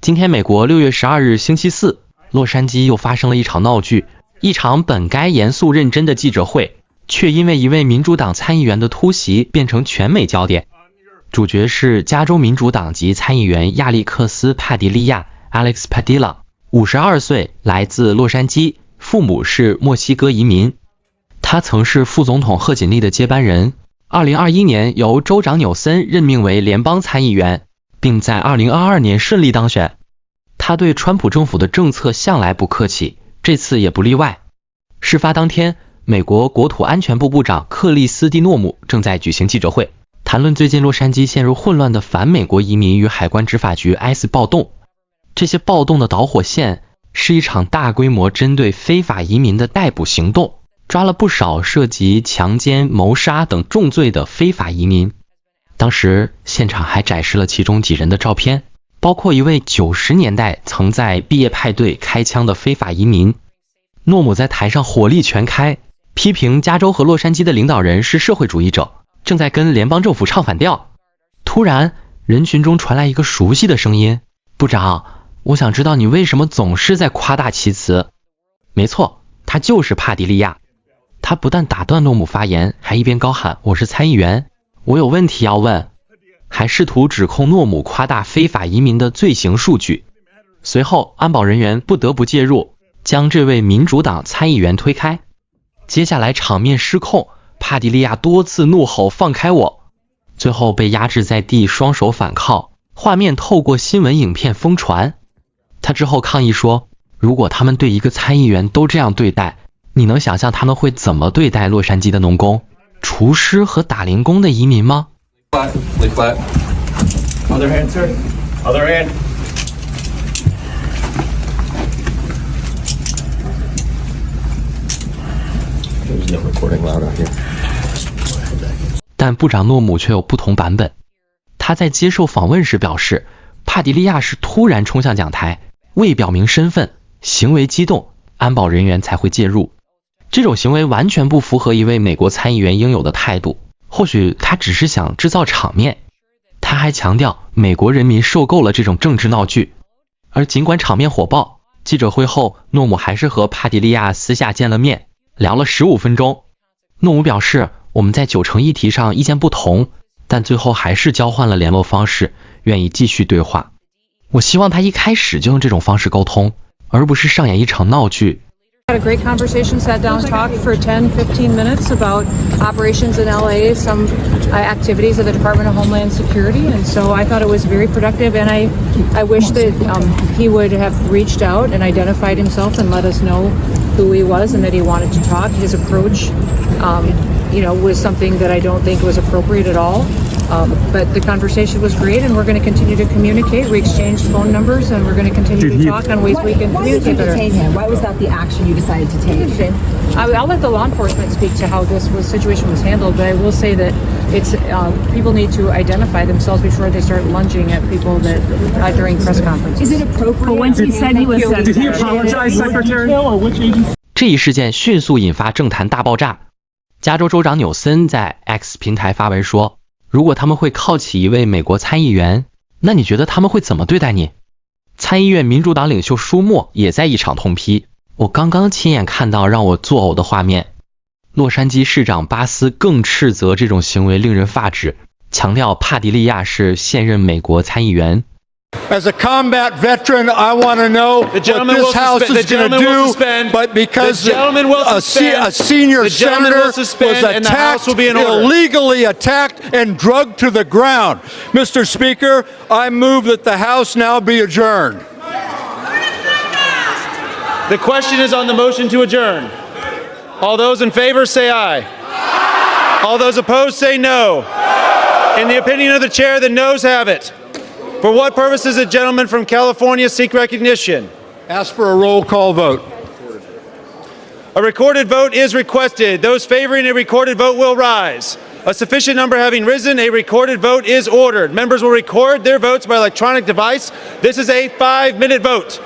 今天美国6月12日星期四，洛杉矶又发生了一场闹剧，一场本该严肃认真的记者会，却因为一位民主党参议员的突袭变成全美焦点。主角是加州民主党籍参议员亚历克斯·帕迪利亚 （Alex Padilla）， 52岁，来自洛杉矶，父母是墨西哥移民。他曾是副总统贺锦丽的接班人，2021年由州长纽森任命为联邦参议员，并在2022年顺利当选。他对川普政府的政策向来不客气，这次也不例外。事发当天，美国国土安全部部长克里斯蒂诺姆正在举行记者会，谈论最近洛杉矶陷入混乱的反美国移民与海关执法局 ICE 暴动。这些暴动的导火线是一场大规模针对非法移民的逮捕行动，抓了不少涉及强奸、谋杀等重罪的非法移民。当时现场还展示了其中几人的照片，包括一位90年代曾在毕业派对开枪的非法移民。诺姆在台上火力全开，批评加州和洛杉矶的领导人是社会主义者，正在跟联邦政府唱反调。突然，人群中传来一个熟悉的声音：“部长，我想知道你为什么总是在夸大其词。”没错，他就是帕迪利亚。他不但打断诺姆发言，还一边高喊：“我是参议员，我有问题要问。”还试图指控诺姆夸大非法移民的罪行数据。随后，安保人员不得不介入，将这位民主党参议员推开。接下来场面失控，帕迪利亚多次怒吼：“放开我！”最后被压制在地，双手反铐。画面透过新闻影片疯传。他之后抗议说：“如果他们对一个参议员都这样对待，你能想象他们会怎么对待洛杉矶的农工、厨师和打零工的移民吗？” Lay flat. Other hand, sir. Other hand. There's no recording loud out here. 但部长诺姆却有不同版本。他在接受访问时表示，帕迪利亚是突然冲向讲台，未表明身份，行为激动，安保人员才会介入。这种行为完全不符合一位美国参议员应有的态度。或许他只是想制造场面。他还强调，美国人民受够了这种政治闹剧。而尽管场面火爆，记者会后，诺姆还是和帕迪利亚私下见了面，聊了15分钟。诺姆表示，我们在9成议题上意见不同，但最后还是交换了联络方式，愿意继续对话。我希望他一开始就用这种方式沟通，而不是上演一场闹剧。Had a great conversation, sat down, talked for 10-15 minutes about operations in LA, some activities of the Department of Homeland Security, and so I thought it was very productive, and I wish that he would have reached out and identified himself and let us know who he was and that he wanted to talk. His approach, was something that I don't think was appropriate at all. But the conversation was great, and we're going to continue to communicate. We exchanged phone numbers, and we're going to continue to talk on ways we can communicate better. Why did you detain him? Why was that the action you decided to take? I'll let the law enforcement speak to how this situation was handled, but I will say that it's people need to identify themselves before they start lunging at people that during press conferences. Is it appropriate? But once he said he was Did he apologize, Secretary? 这一事件迅速引发政坛大爆炸。加州州长纽森在 X 平台发文说，如果他们会铐起一位美国参议员，那你觉得他们会怎么对待你？参议院民主党领袖舒默也在一场痛批，我刚刚亲眼看到让我作呕的画面。洛杉矶市长巴斯更斥责这种行为令人发指，强调帕迪利亚是现任美国参议员。As a combat veteran, I want to know what this House is going to do, but because a senior senator was attacked, illegally attacked, and drugged to the ground. Mr. Speaker, I move that the House now be adjourned. The question is on the motion to adjourn. All those in favor say aye. All those opposed say no. In the opinion of the chair, the noes have it. For what purpose does the gentleman from California seek recognition? Ask for a roll call vote. A recorded vote is requested. Those favoring a recorded vote will rise. A sufficient number having risen, a recorded vote is ordered. Members will record their votes by electronic device. This is a 5-minute vote.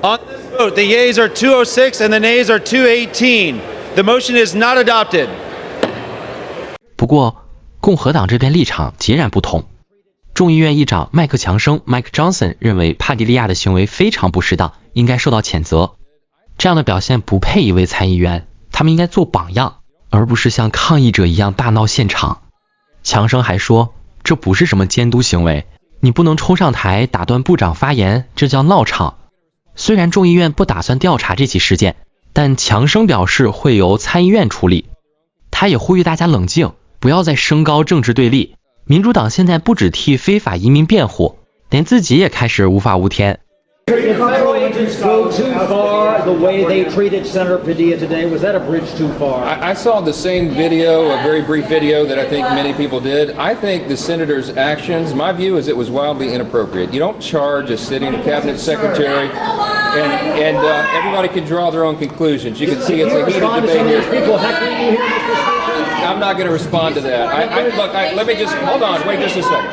On this vote, the yeas are 206 and the nays are 218. The motion is not adopted. 不过，共和党这边立场截然不同。众议院议长麦克强生 （Mike Johnson） 认为帕蒂利亚的行为非常不适当，应该受到谴责。这样的表现不配一位参议员，他们应该做榜样，而不是像抗议者一样大闹现场。强生还说，这不是什么监督行为，你不能冲上台打断部长发言，这叫闹场。虽然众议院不打算调查这起事件，但强生表示会由参议院处理。他也呼吁大家冷静，不要再升高政治对立。民主党现在不只替非法移民辩护，连自己也开始无法无天。Did federal agents go too far the way they treated Senator Padilla today? Was that a bridge too far? I saw the same video, a very brief video that I think many people did. I think the senator's actions, my view is it was wildly inappropriate. You don't charge a sitting cabinet secretary, and everybody can draw their own conclusions. You can see it's a heated debate here. People heckling you here, Mr. Speaker? I'm not going to respond to that. Let me just, hold on, wait just a second.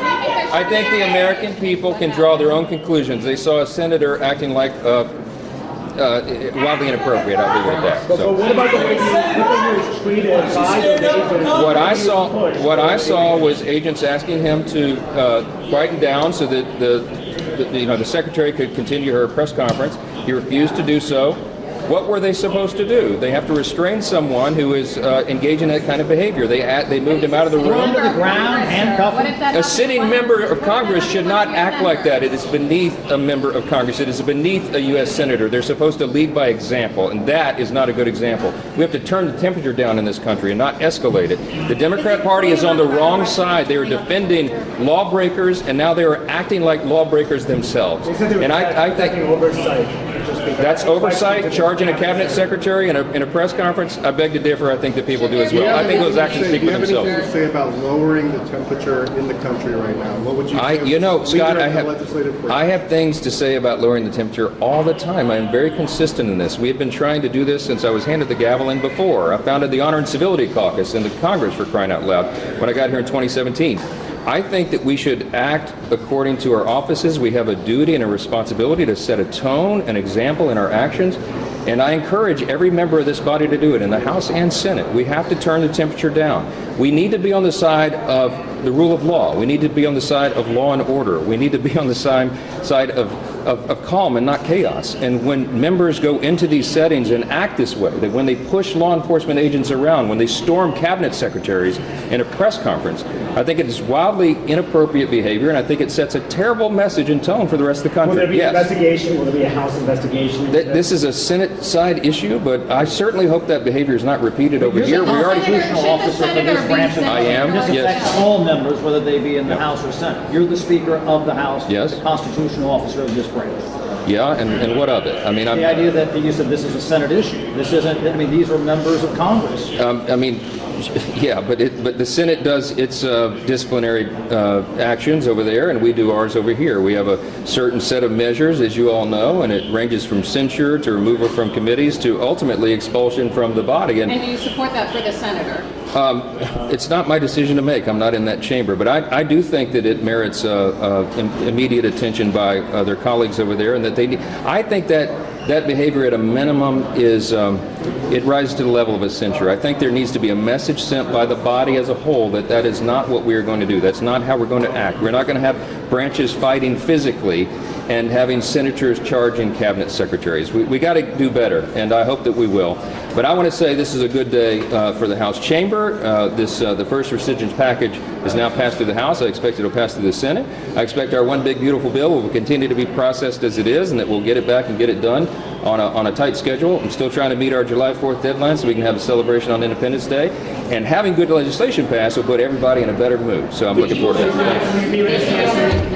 I think the American people can draw their own conclusions. They saw a senator acting like wildly inappropriate. I'll leave it at that. So. But what about the way he was treated by the neighbors? What I saw was agents asking him to quieten down so that the secretary could continue her press conference. He refused to do so. What were they supposed to do? They have to restrain someone who is engaging in that kind of behavior. They moved him out of the room. Throw him to the ground, handcuff him. A sitting member of Congress should not act like that. It is beneath a member of Congress. It is beneath a U.S. senator. They're supposed to lead by example, and that is not a good example. We have to turn the temperature down in this country and not escalate it. The Democrat Party is on the wrong side. They are defending lawbreakers, and now they are acting like lawbreakers themselves. And I think that's oversight. Charging a cabinet secretary in a press conference, I beg to differ. I think that people do as well. I think those actions speak for themselves. Do you have anything to say about lowering the temperature in the country right now? What would you say? Scott, I have things to say about lowering the temperature all the time. I am very consistent in this. We have been trying to do this since I was handed the gavel in before. I founded the Honor and Civility Caucus in the Congress, for crying out loud, when I got here in 2017. I think that we should act according to our offices. We have a duty and a responsibility to set a tone, an example in our actions, and I encourage every member of this body to do it, in the House and Senate. We have to turn the temperature down. We need to be on the side of the rule of law. We need to be on the side of law and order. We need to be on the side of calm and not chaos. And when members go into these settings and act this way, that when they push law enforcement agents around, when they storm cabinet secretaries in a press conference, I think it is wildly inappropriate behavior, and I think it sets a terrible message and tone for the rest of the country. Will there be an investigation? Will there be a House investigation? This is a Senate side issue, but I certainly hope that behavior is not repeated over here. We already constitutional officer for this branch. I am. This affects all members, whether they be in the House or Senate. You're the Speaker of the House. Yes. The constitutional officer of this branch. Yeah, and what of it? I mean, the idea that you said this is a Senate issue. This isn't. I mean, these are members of Congress. I mean, yeah, but the Senate does its disciplinary actions over there, and we do ours over here. We have a certain set of measures, as you all know, and it ranges from censure to removal from committees to ultimately expulsion from the body. And do you support that for the senator? It's not my decision to make. I'm not in that chamber, but I do think that it merits immediate attention by their colleagues over there, and that they need. I think that behavior at a minimum is it rises to the level of a censure. I think there needs to be a message sent by the body as a whole that is not what we are going to do. That's not how we're going to act. We're not going to have branches fighting physically and having senators charging cabinet secretaries. We got to do better, and I hope that we will. But I want to say this is a good day for the House chamber. The first rescissions package is now passed through the House. I expect it will pass through the Senate. I expect our one big beautiful bill will continue to be processed as it is, and that we'll get it back and get it done on a tight schedule. I'm still trying to meet our July 4th deadline so we can have a celebration on Independence Day. And having good legislation passed will put everybody in a better mood. So I'm looking forward to that.